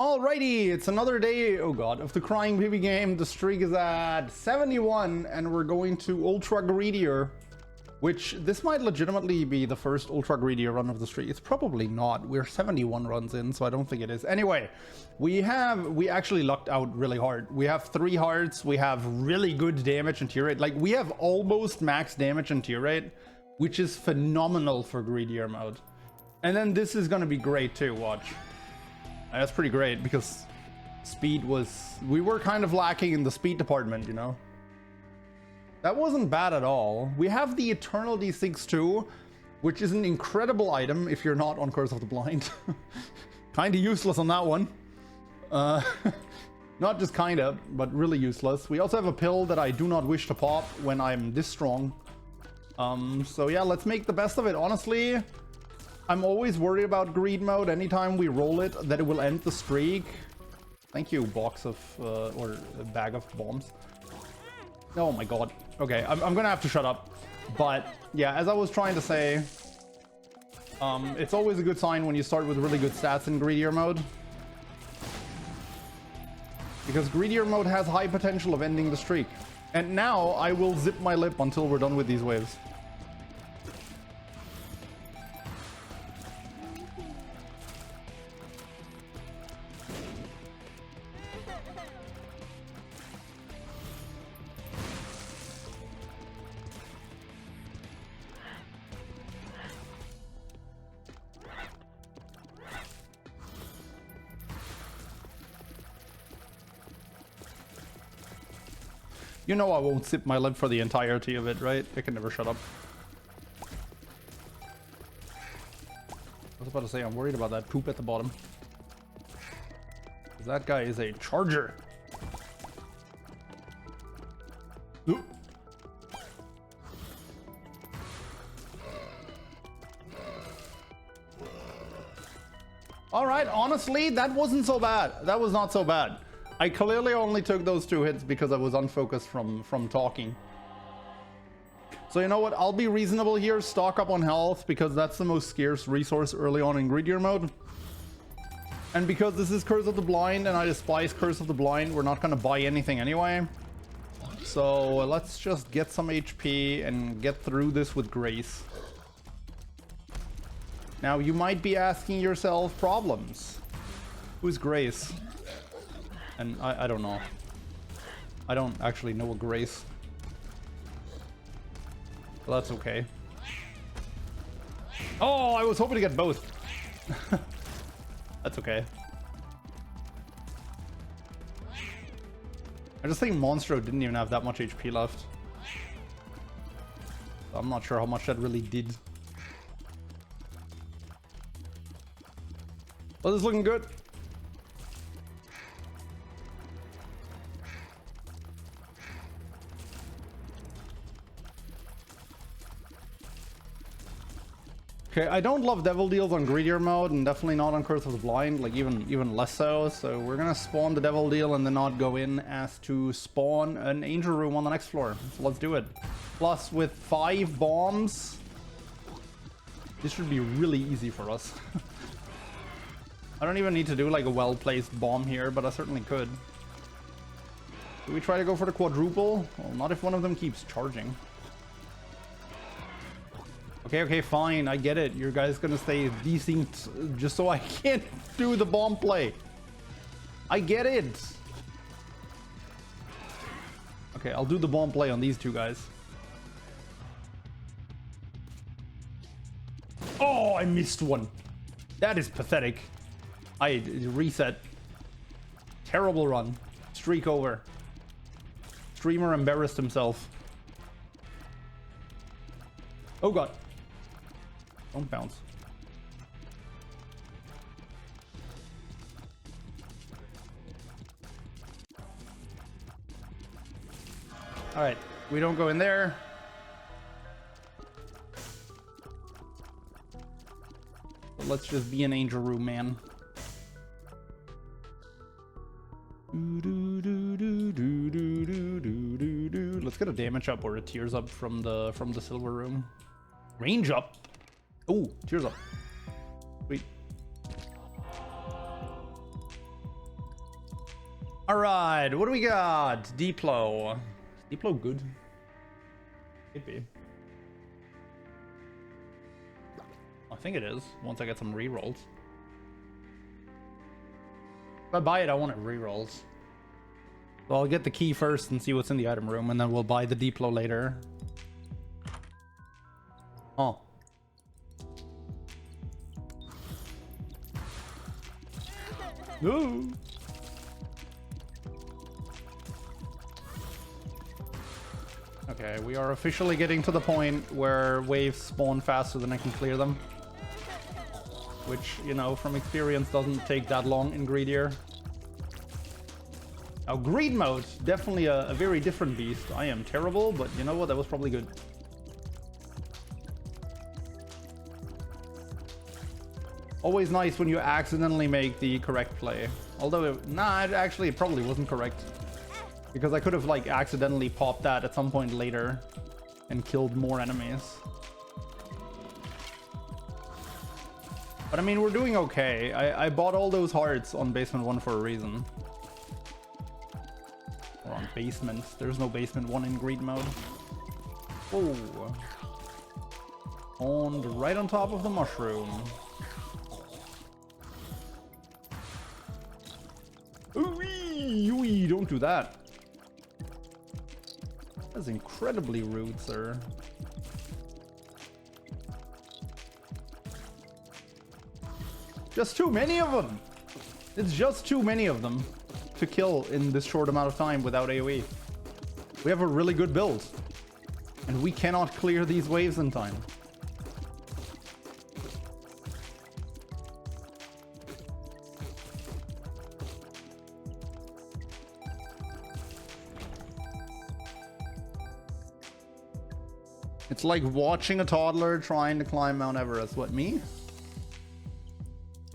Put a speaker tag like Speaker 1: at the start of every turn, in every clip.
Speaker 1: Alrighty, it's another day, oh god, of the crying baby game. The streak is at 71 and we're going to Ultra Greedier, which this might legitimately be the first Ultra Greedier run of the streak. It's probably not. We're 71 runs in, so I don't think it is. Anyway, we actually lucked out really hard. We have 3 hearts, we have really good damage and tier rate. Like, we have almost max damage and tier rate, which is phenomenal for Greedier mode. And then this is gonna be great too, watch. That's pretty great because we were kind of lacking in the speed department, you know. That wasn't bad at all. We have the Eternal D6 too, which is an incredible item if you're not on Curse of the Blind. Kinda useless on that one. Not just kinda, but really useless. We also have a pill that I do not wish to pop when I'm this strong. So yeah, let's make the best of it. Honestly, I'm always worried about greed mode anytime we roll it, that it will end the streak. Thank you, box of, or a bag of bombs. Oh my god. Okay, I'm gonna have to shut up. But, yeah, as I was trying to say, it's always a good sign when you start with really good stats in Greedier mode. Because Greedier mode has high potential of ending the streak. And now, I will zip my lip until we're done with these waves. You know I won't sip my lip for the entirety of it, right? I can never shut up. I was about to say, I'm worried about that poop at the bottom. 'Cause that guy is a charger. Ooh. All right, honestly, that wasn't so bad. That was not so bad. I clearly only took those 2 hits because I was unfocused from talking. So you know what? I'll be reasonable here. Stock up on health because that's the most scarce resource early on in Greedier mode. And because this is Curse of the Blind and I despise Curse of the Blind, we're not going to buy anything anyway. So let's just get some HP and get through this with grace. Now you might be asking yourself, Problems, who's Grace? And I don't know. I don't actually know a Grace. Well, that's okay. Oh, I was hoping to get both. That's okay. I just think Monstro didn't even have that much HP left. I'm not sure how much that really did. Well, this is looking good. Okay, I don't love devil deals on Greedier mode and definitely not on Curse of the Blind, like even less so. So we're gonna spawn the devil deal and then not go in as to spawn an angel room on the next floor. So let's do it. Plus with 5 bombs, this should be really easy for us. I don't even need to do like a well-placed bomb here, but I certainly could. Do we try to go for the quadruple? Well, not if one of them keeps charging. Okay, fine, I get it. Your guy's gonna stay decent just so I can't do the bomb play. I get it. Okay, I'll do the bomb play on these 2 guys. Oh, I missed one. That is pathetic. I reset. Terrible run. Streak over. Streamer embarrassed himself. Oh god. Don't bounce. Alright, we don't go in there. But let's just be an angel room, man. Let's get a damage up or a tears up from the silver room. Range up. Oh, tears up. Wait. All right, what do we got? Diplo. Diplo good? Could be. I think it is, once I get some rerolls. If I buy it, I want it rerolls. So I'll get the key first and see what's in the item room, and then we'll buy the Diplo later. Oh. No. Okay, we are officially getting to the point where waves spawn faster than I can clear them. Which, you know, from experience doesn't take that long in Greedier. Now, Greed mode, definitely a very different beast. I am terrible, but you know what? That was probably good. Always nice when you accidentally make the correct play. Although, it probably wasn't correct. Because I could have, like, accidentally popped that at some point later and killed more enemies. But I mean, we're doing okay. I bought all those hearts on Basement 1 for a reason. Or on Basement. There's no Basement 1 in Greed mode. Oh. And right on top of the mushroom. Ooh, don't do that. That's incredibly rude, sir. Just too many of them. It's just too many of them to kill in this short amount of time without AoE. We have a really good build, and we cannot clear these waves in time. It's like watching a toddler trying to climb Mount Everest. What, me?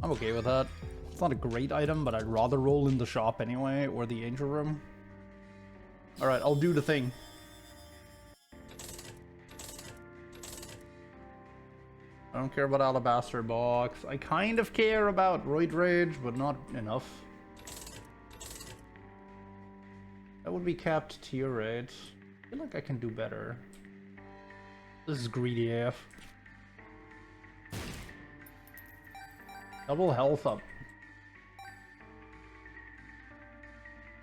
Speaker 1: I'm okay with that. It's not a great item, but I'd rather roll in the shop anyway, or the angel room. Alright, I'll do the thing. I don't care about Alabaster Box. I kind of care about Roid Rage, but not enough. That would be capped tier rate. I feel like I can do better. This is greedy AF. Double health up.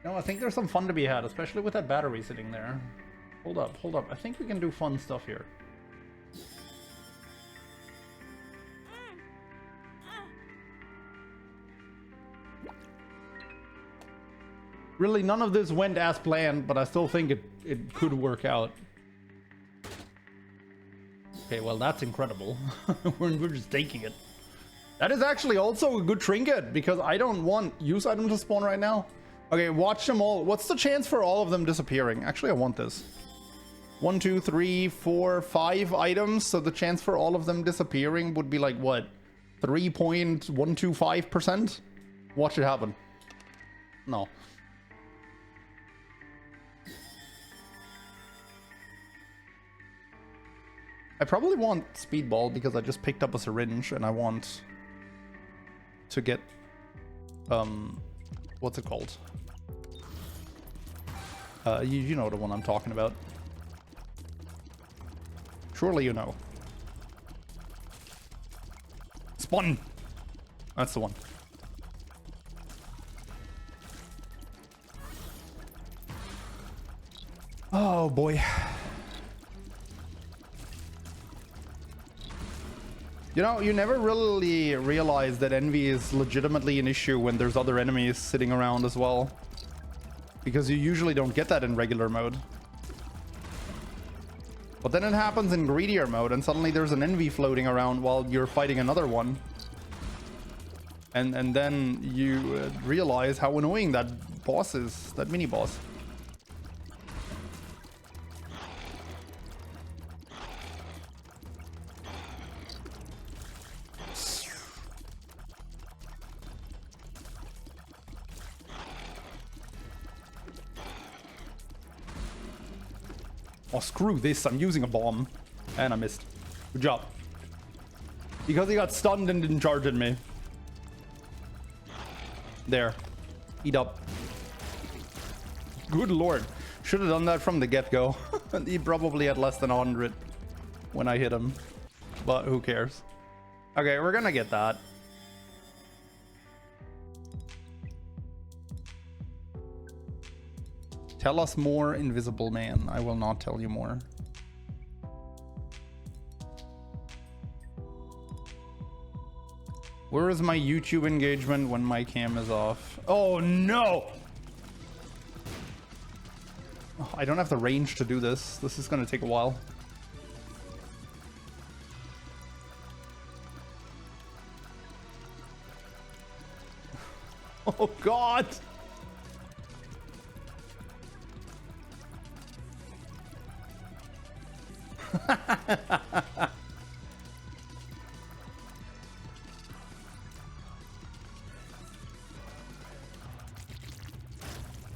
Speaker 1: No, I think there's some fun to be had, especially with that battery sitting there. Hold up, hold up. I think we can do fun stuff here. Really, none of this went as planned, but I still think it could work out. Okay, well, that's incredible. We're just taking it. That is actually also a good trinket, because I don't want use item to spawn right now. Okay, watch them all. What's the chance for all of them disappearing? Actually, I want this. 1, 2, 3, 4, 5 items. So the chance for all of them disappearing would be like, what? 3.125%? Watch it happen. No. I probably want Speedball because I just picked up a syringe and I want to get, what's it called? You know the one I'm talking about. Surely you know. Spawn! That's the one. Oh boy. You know, you never really realize that envy is legitimately an issue when there's other enemies sitting around as well. Because you usually don't get that in regular mode. But then it happens in greedier mode and suddenly there's an envy floating around while you're fighting another one. And then you realize how annoying that boss is, that mini boss. Oh, screw this. I'm using a bomb. And I missed. Good job. Because he got stunned and didn't charge at me. There. Eat up. Good lord. Should have done that from the get-go. He probably had less than 100 when I hit him. But who cares? Okay, we're gonna get that. Tell us more, Invisible Man. I will not tell you more. Where is my YouTube engagement when my cam is off? Oh no! Oh, I don't have the range to do this. This is gonna take a while. Oh god!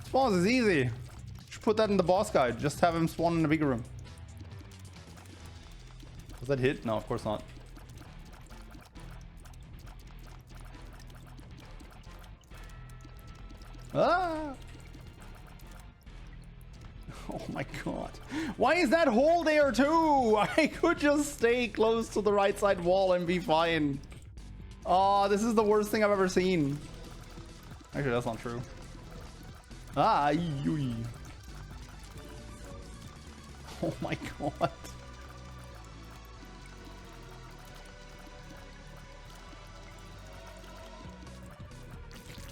Speaker 1: Spawns is easy. Should put that in the boss guide. Just have him spawn in a bigger room. Does that hit? No, of course not. Ah! Oh my god. Why is that hole there too? I could just stay close to the right side wall and be fine. Oh, this is the worst thing I've ever seen. Actually, that's not true. Ah, yui. Oh my god.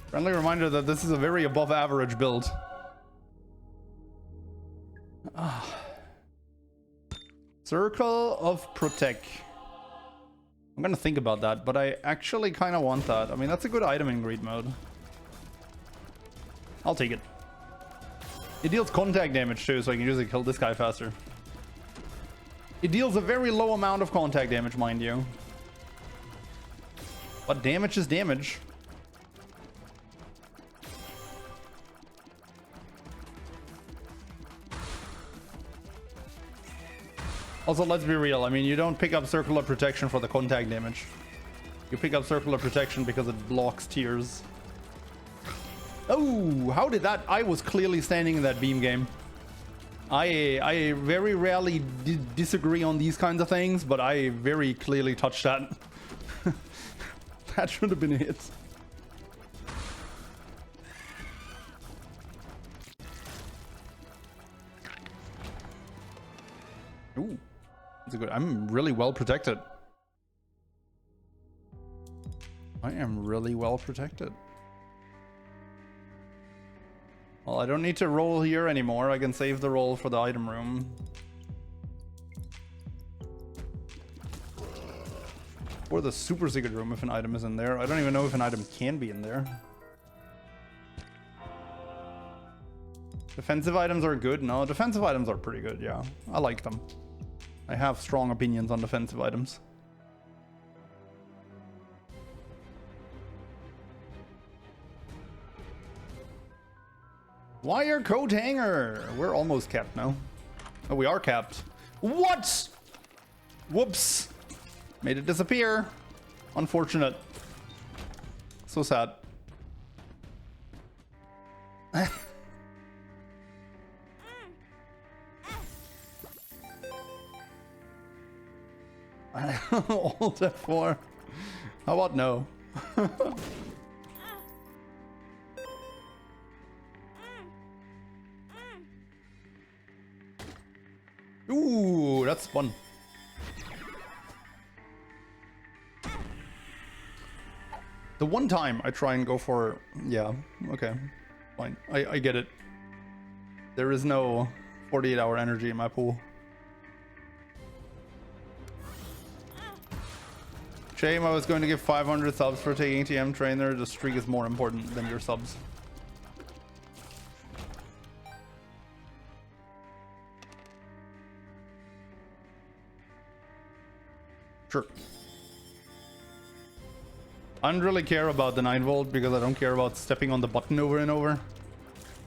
Speaker 1: Friendly reminder that this is a very above average build. Circle of Protect. I'm gonna think about that, but I actually kind of want that. I mean, that's a good item in greed mode. I'll take it. It deals contact damage too, so I can usually kill this guy faster. It deals a very low amount of contact damage, mind you. But damage is damage. Also, let's be real. I mean, you don't pick up Circular Protection for the contact damage. You pick up Circular Protection because it blocks tears. Oh, how did that? I was clearly standing in that beam game. I very rarely disagree on these kinds of things, but I very clearly touched that. That should have been a hit. Ooh. That's a good. I'm really well protected. I am really well protected. Well, I don't need to roll here anymore. I can save the roll for the item room. Or the super secret room if an item is in there. I don't even know if an item can be in there. Defensive items are good. No, defensive items are pretty good, yeah. I like them. I have strong opinions on defensive items. Wire coat hanger. We're almost capped now. Oh, we are capped. What? Whoops. Made it disappear. Unfortunate. So sad. Alt F4. How about no? Ooh, that's fun. The one time I try and go for... Yeah, okay. Fine. I get it. There is no 48-hour energy in my pool. Shame, I was going to give 500 subs for taking TM Trainer. The streak is more important than your subs. Sure. I don't really care about the 9 volt because I don't care about stepping on the button over and over.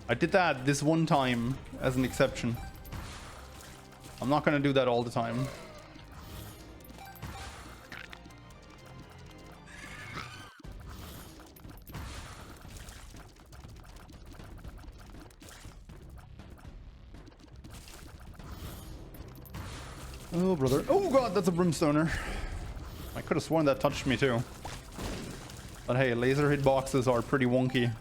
Speaker 1: I did that this one time as an exception. I'm not going to do that all the time. Oh, brother. Oh, God, that's a brimstoner. I could have sworn that touched me, too. But hey, laser hitboxes are pretty wonky.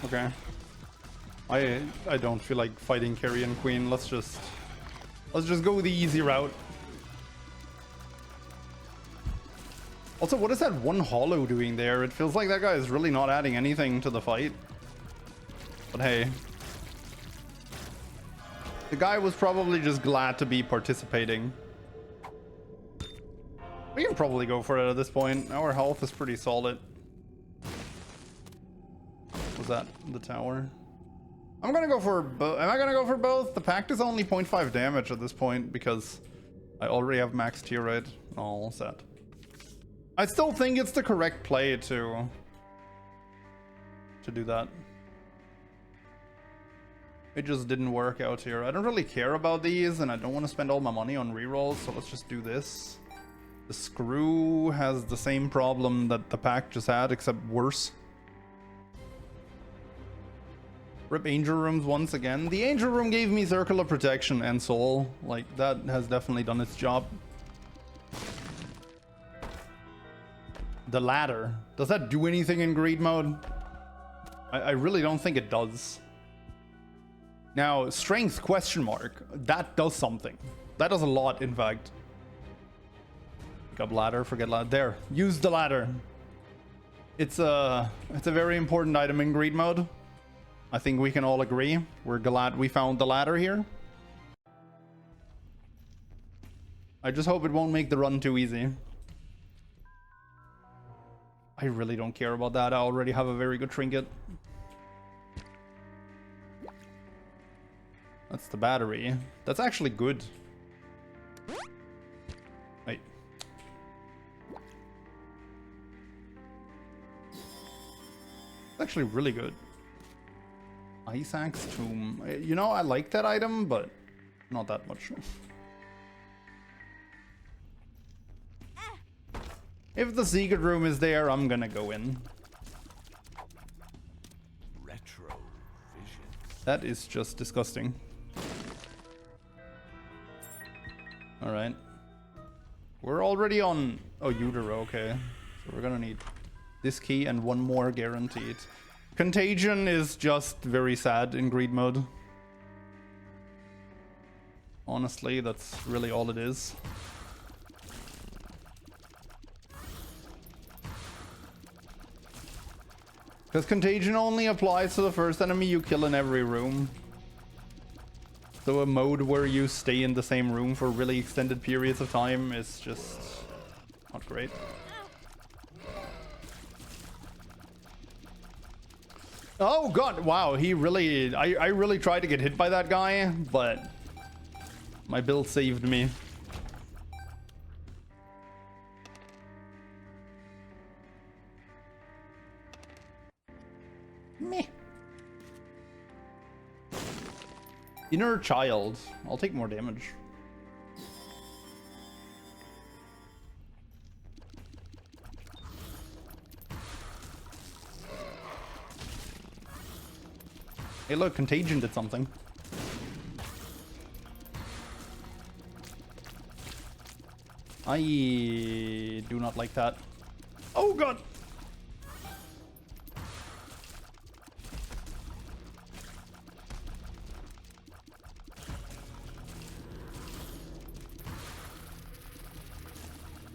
Speaker 1: Okay. I don't feel like fighting Carrion Queen. Let's just go the easy route. Also, what is that one hollow doing there? It feels like that guy is really not adding anything to the fight. But hey. The guy was probably just glad to be participating. We can probably go for it at this point. Our health is pretty solid. Was that the tower? I'm gonna go for both. Am I gonna go for both? The pact is only 0.5 damage at this point because I already have max tier rate. All set. I still think it's the correct play to do that. It just didn't work out here. I don't really care about these, and I don't want to spend all my money on rerolls, so let's just do this. The screw has the same problem that the pack just had, except worse. Rip Angel Rooms once again. The Angel Room gave me Circle of Protection and Soul. Like, that has definitely done its job. The ladder. Does that do anything in greed mode? I really don't think it does. Now, strength question mark. That does something. That does a lot, in fact. Pick up ladder, forget ladder. There, use the ladder. It's a very important item in greed mode. I think we can all agree. We're glad we found the ladder here. I just hope it won't make the run too easy. I really don't care about that. I already have a very good trinket. That's the battery. That's actually good. Wait. It's actually really good. Ice Axe Tomb. You know, I like that item, but not that much. If the secret room is there, I'm gonna go in. Retro vision. That is just disgusting. Alright. We're already on... Oh, Utero, okay. So we're gonna need this key and one more guaranteed. Contagion is just very sad in greed mode. Honestly, that's really all it is. Because Contagion only applies to the first enemy you kill in every room. So a mode where you stay in the same room for really extended periods of time is just not great. Oh god, wow, he really... I really tried to get hit by that guy, but my build saved me. Meh. Inner child. I'll take more damage. Hey look, Contagion did something. I do not like that. Oh god!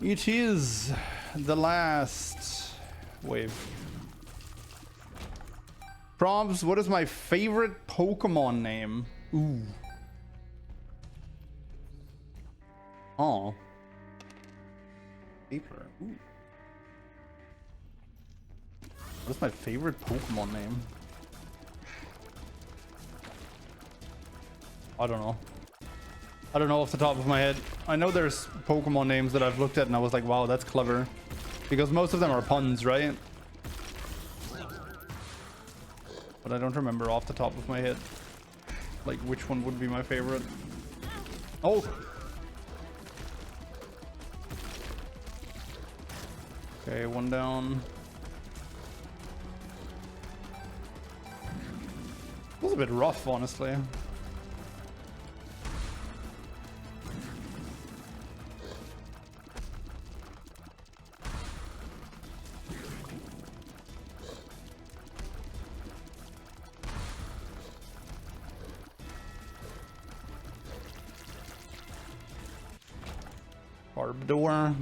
Speaker 1: It is the last wave. Probs, what is my favorite Pokemon name? Ooh. Oh. Paper. Ooh. What's my favorite Pokemon name? I don't know. I don't know off the top of my head. I know there's Pokemon names that I've looked at and I was like, wow, that's clever. Because most of them are puns, right? But I don't remember off the top of my head, like, which one would be my favorite. Oh! Okay, one down. It was a bit rough, honestly.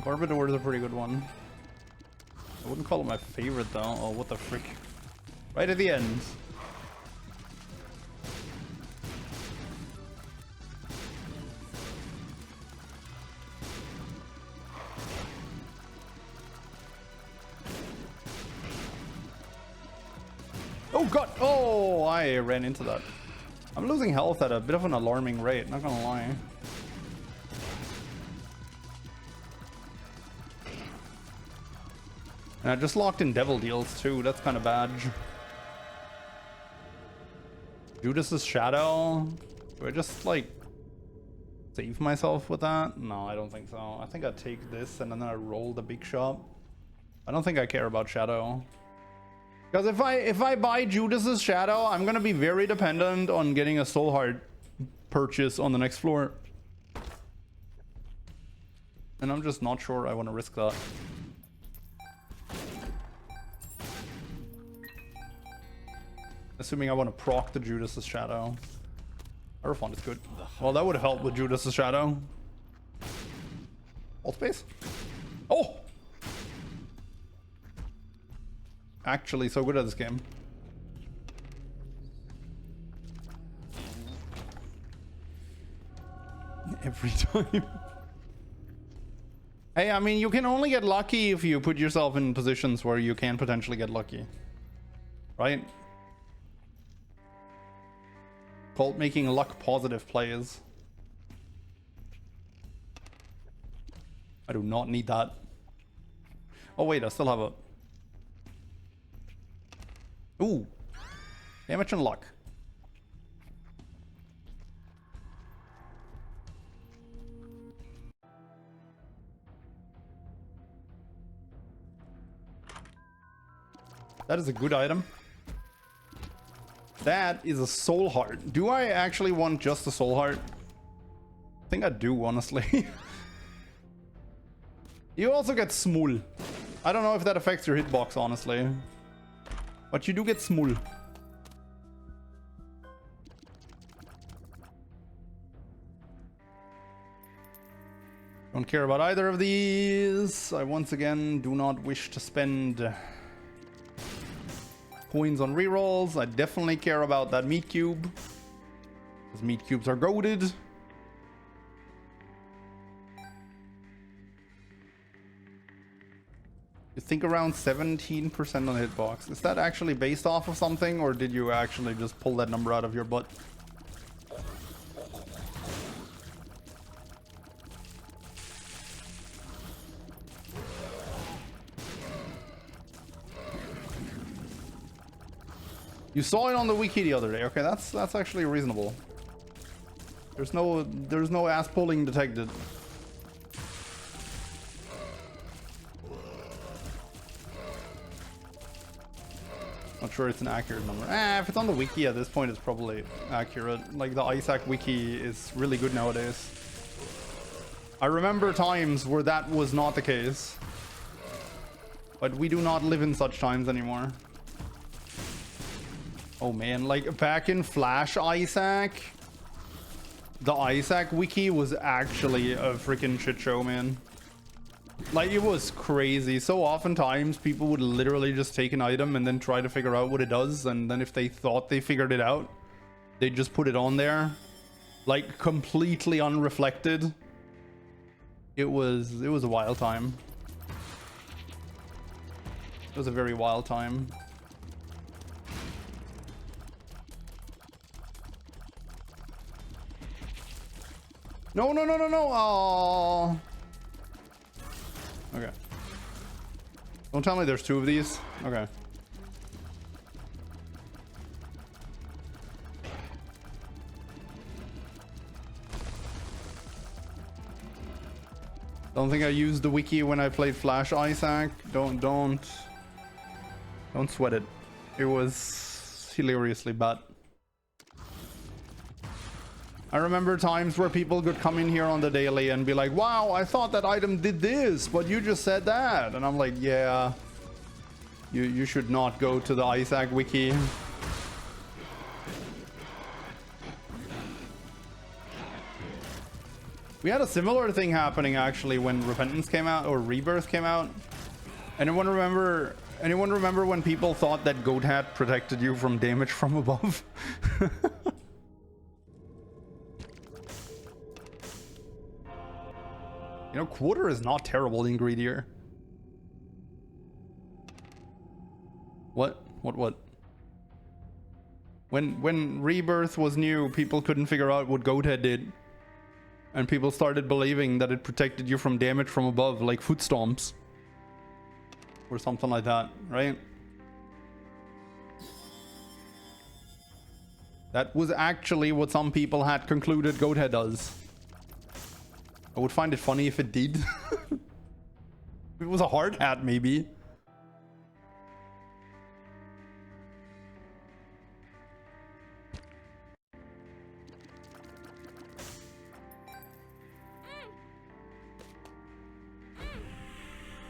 Speaker 1: Garbodor is a pretty good one. I wouldn't call it my favorite though. Oh, what the frick. Right at the end. Oh god! Oh, I ran into that. I'm losing health at a bit of an alarming rate, not gonna lie. And I just locked in Devil Deals too, that's kind of bad. Judas's Shadow? Do I just like save myself with that? No, I don't think so. I think I take this and then I roll the big shot. I don't think I care about Shadow. Because if I buy Judas's Shadow, I'm gonna be very dependent on getting a Soul Heart purchase on the next floor. And I'm just not sure I want to risk that. Assuming I want to proc the Judas's Shadow. Aerophant is good. Well, that would help with Judas's Shadow. Alt space? Oh! Actually, so good at this game. Every time. Hey, I mean, you can only get lucky if you put yourself in positions where you can potentially get lucky. Right? Called making luck positive plays. I do not need that. Oh wait, I still have a... Ooh. Damage and luck. That is a good item. That is a Soul Heart. Do I actually want just a Soul Heart? I think I do, honestly. You also get Smul. I don't know if that affects your hitbox, honestly. But you do get Smul. Don't care about either of these. I once again do not wish to spend coins on rerolls. I definitely care about that meat cube, because meat cubes are goated. You think around 17% on the hitbox. Is that actually based off of something, or did you actually just pull that number out of your butt? You saw it on the wiki the other day. Okay, that's actually reasonable. There's no ass pulling detected. Not sure it's an accurate number. If it's on the wiki at this point, it's probably accurate. Like, the Isaac wiki is really good nowadays. I remember times where that was not the case. But we do not live in such times anymore. Oh man, like back in Flash Isaac, the Isaac wiki was actually a freaking shit show, man. Like, it was crazy. So oftentimes people would literally just take an item and then try to figure out what it does, and then if they thought they figured it out, they'd just put it on there, like completely unreflected. It was a wild time. It was a very wild time. No, no, no, no, no. Oh. Okay. Don't tell me there's two of these. Okay. Don't think I used the wiki when I played Flash Isaac. Don't sweat it. It was hilariously bad. I remember times where people could come in here on the daily and be like, wow, I thought that item did this, but you just said that. And I'm like, yeah, you should not go to the Isaac wiki. We had a similar thing happening actually when Repentance came out, or Rebirth came out. Anyone remember when people thought that Goat Hat protected you from damage from above? You know, Quarter is not terrible in Greedier. What? When Rebirth was new, people couldn't figure out what Goat Head did. And people started believing that it protected you from damage from above, like foot stomps. Or something like that, right? That was actually what some people had concluded Goat Head does. I would find it funny if it did. If it was a hard hat, maybe.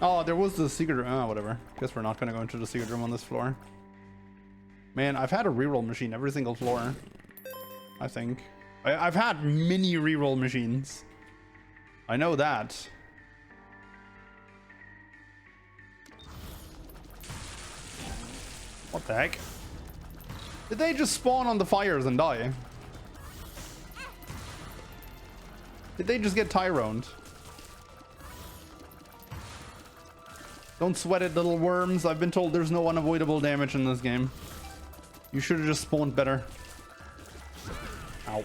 Speaker 1: Oh, there was the secret room. Oh, whatever. Guess we're not gonna go into the secret room on this floor. Man, I've had a reroll machine every single floor. I think. I've had many reroll machines. I know that. What the heck? Did they just spawn on the fires and die? Did they just get Tyroned? Don't sweat it, little worms. I've been told there's no unavoidable damage in this game. You should have just spawned better. Ow.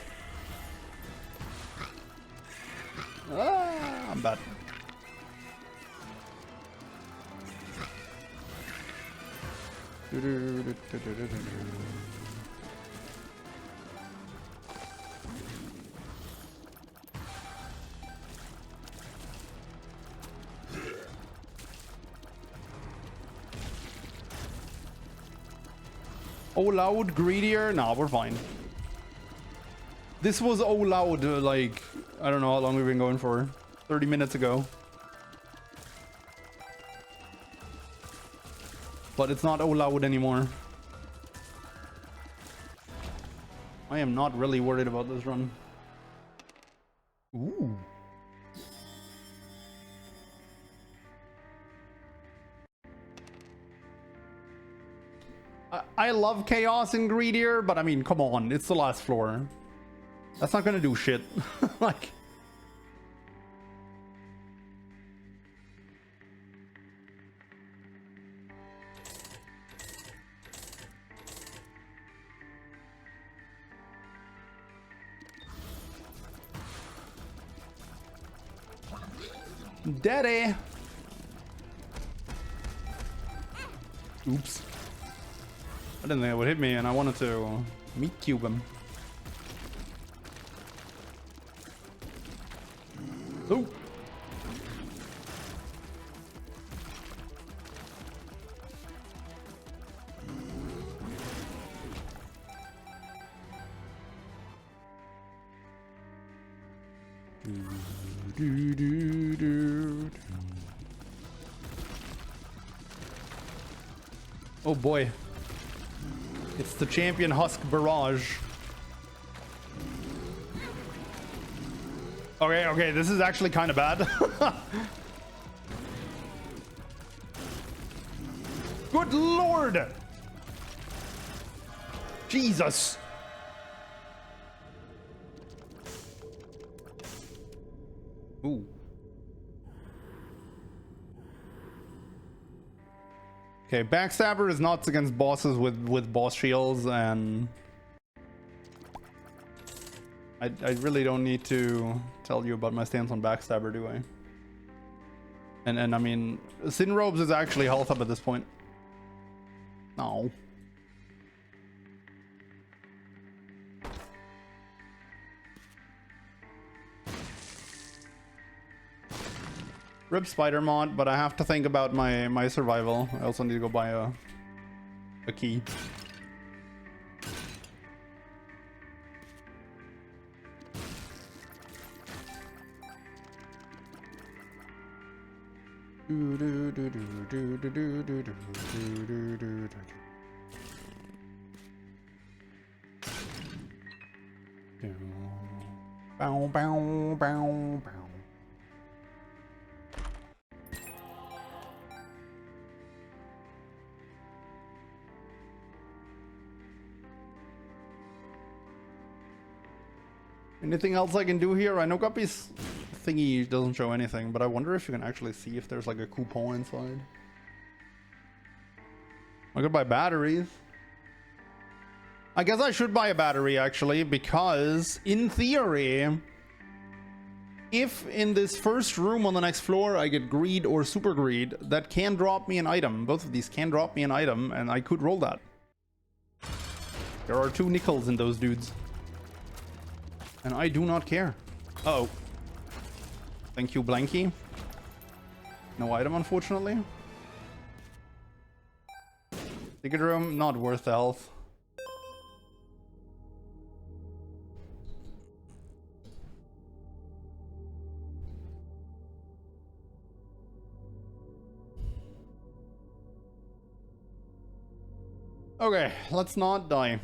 Speaker 1: Ah, I'm bad. Oh, loud, greedier. Nah, we're fine. This was oh loud, like, I don't know how long we've been going for. 30 minutes ago. But it's not oh loud anymore. I am not really worried about this run. Ooh. I love chaos in Greedier, but I mean, come on, it's the last floor. That's not gonna do shit. Like... Daddy! Oops. I didn't think it would hit me, and I wanted to meat cube him. Ooh. Oh boy. It's the champion Husk Barrage. Okay, this is actually kind of bad. Good lord! Jesus! Ooh. Okay, Backstabber is not against bosses with boss shields, and I really don't need to tell you about my stance on Backstabber, do I? And I mean, Sin Robes is actually health up at this point. No. Rip Spider mod, but I have to think about my survival. I also need to go buy a key. Bow, bow, bow, bow. Anything else I can do here? I know Guppy's thingy doesn't show anything, but I wonder if you can actually see if there's like a coupon inside. I could buy batteries. I guess I should buy a battery actually, because in theory, if in this first room on the next floor I get greed or super greed, that can drop me an item. Both of these can drop me an item, and I could roll that. There are 2 nickels in those dudes. And I do not care. Uh-oh. Thank you, Blanky. No item, unfortunately. Ticket room, not worth the health. Okay, let's not die.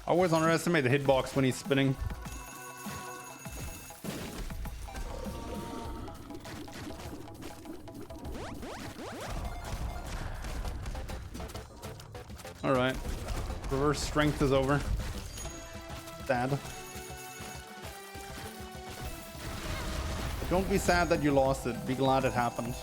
Speaker 1: I always underestimate the hitbox when he's spinning. Alright. Reverse strength is over. Sad. Don't be sad that you lost it. Be glad it happened.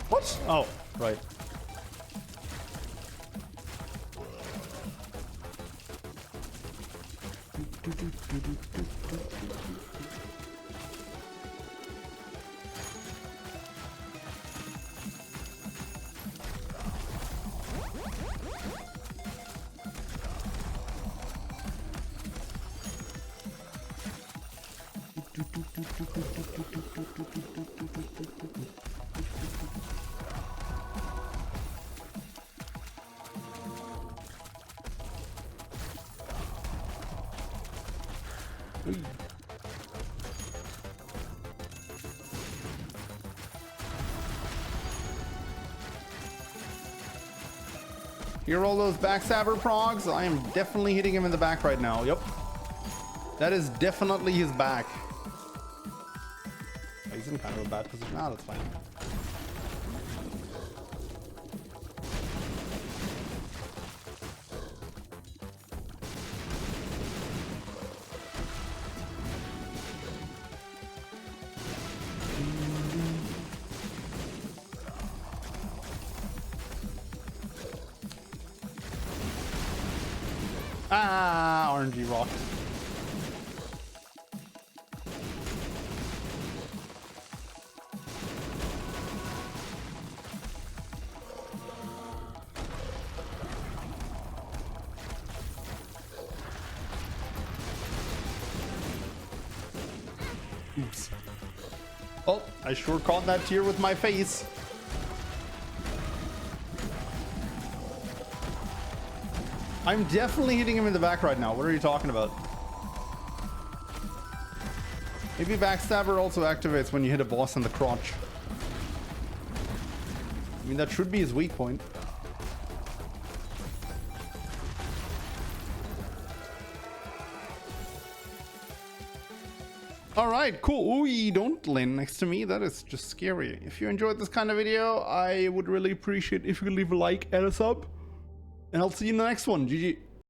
Speaker 1: What? Oh, right. Hear all those backstabber progs? I am definitely hitting him in the back right now. Yep. That is definitely his back. He's in kind of a bad position. Now that's fine. Ah, RNG rock. Oh, I sure caught that tear with my face. I'm definitely hitting him in the back right now. What are you talking about? Maybe Backstabber also activates when you hit a boss in the crotch. I mean, that should be his weak point. Alright, cool. Ooh, don't land next to me. That is just scary. If you enjoyed this kind of video, I would really appreciate if you could leave a like and a sub. And I'll see you in the next one. GG.